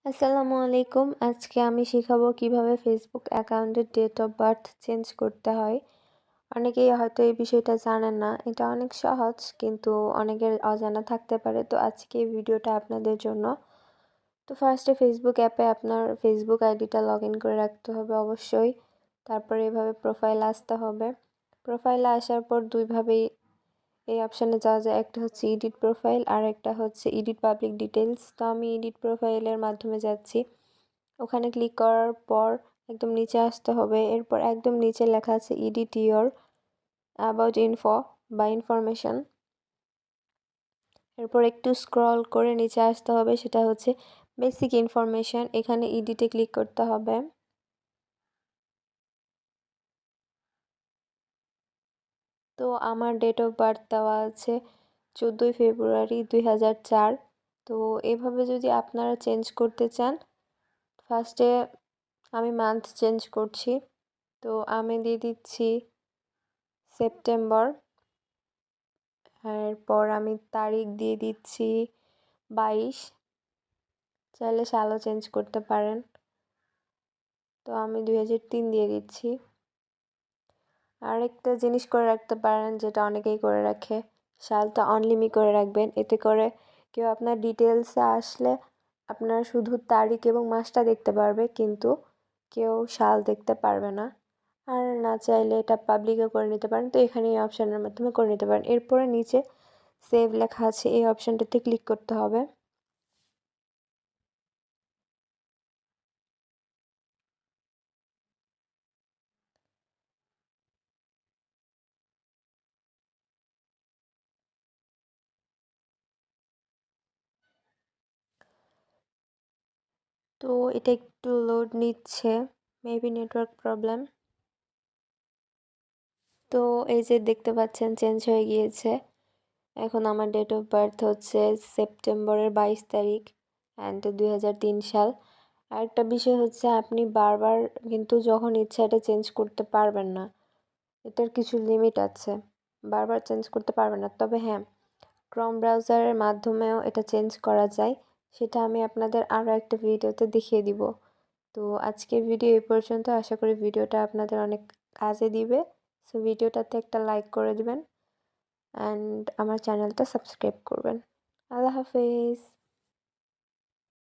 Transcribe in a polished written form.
আসসালামু আলাইকুম। আজকে আমি শিখাবো কিভাবে ফেসবুক অ্যাকাউন্টের ডেট অফ বার্থ চেঞ্জ করতে হয়। অনেকেই হয়তো এই বিষয়টা জানেন না। এটা অনেক সহজ কিন্তু অনেকের অজানা থাকতে পারে। তো আজকে এই ভিডিওটা আপনাদের জন্য। তো ফার্স্টে ফেসবুক অ্যাপে আপনার ফেসবুক আইডিটা লগইন করে রাখতে হবে অবশ্যই। তারপরে এভাবে প্রোফাইলে আসতে হবে। প্রোফাইলে আসার পর দুইভাবেই এই অপশানে যাওয়া যায়। একটা হচ্ছে এডিট প্রোফাইল আর একটা হচ্ছে এডিট পাবলিক ডিটেইলস। তো আমি এডিট প্রোফাইলের মাধ্যমে যাচ্ছি। ওখানে ক্লিক করার পর একদম নিচে আসতে হবে। এরপর একদম নিচে লেখা আছে এডিট ইওর অ্যাবাউট ইনফো বা ইনফরমেশন। এরপর একটু স্ক্রল করে নিচে আসতে হবে, সেটা হচ্ছে বেসিক ইনফরমেশন। এখানে এডিটে ক্লিক করতে হবে। তো আমার ডেট অফ বার্থ দেওয়া আছে 14ই ফেব্রুয়ারি 2004। তো এভাবে যদি আপনারা চেঞ্জ করতে চান, ফার্স্টে আমি মান্থ চেঞ্জ করছি। তো আমি দিয়ে দিচ্ছি সেপ্টেম্বর। এরপর আমি তারিখ দিয়ে দিচ্ছি 22। চাইলে সালও চেঞ্জ করতে পারেন। তো আমি 2003 দিয়ে দিচ্ছি। আরেকটা জিনিস করে রাখতে পারেন, যেটা অনেকেই করে রাখে, সালটা অনলিমি করে রাখবেন। এতে করে কেউ আপনার ডিটেলসে আসলে আপনার শুধু তারিখ এবং মাসটা দেখতে পারবে, কিন্তু কেউ সাল দেখতে পারবে না। আর না চাইলে এটা পাবলিকও করে নিতে পারেন। তো এখানে এই অপশানের মাধ্যমে করে নিতে পারেন। এরপরে নিচে সেভ লেখা আছে, এই অপশানটাতে ক্লিক করতে হবে। তো এটা একটু লোড নিচ্ছে, মেবি নেটওয়ার্ক প্রবলেম। তো এই যে দেখতে পাচ্ছেন চেঞ্জ হয়ে গিয়েছে। এখন আমার ডেট অফ বার্থ হচ্ছে সেপ্টেম্বরের 22 তারিখ অ্যান্ড 2003 সাল। আরেকটা বিষয় হচ্ছে, আপনি বারবার কিন্তু যখন ইচ্ছা এটা চেঞ্জ করতে পারবেন না। এটার কিছু লিমিট আছে, বারবার চেঞ্জ করতে পারবেন না। তবে হ্যাঁ, ক্রোম ব্রাউজারের মাধ্যমেও এটা চেঞ্জ করা যায়। সেটা আমি আপনাদের আরও একটা ভিডিওতে দেখিয়ে দিব। তো আজকের ভিডিও এই পর্যন্ত। আশা করি ভিডিওটা আপনাদের অনেক কাজে দিবে। সো ভিডিওটাতে একটা লাইক করে দিবেন অ্যান্ড আমার চ্যানেলটা সাবস্ক্রাইব করবেন। আল্লাহ হাফেজ।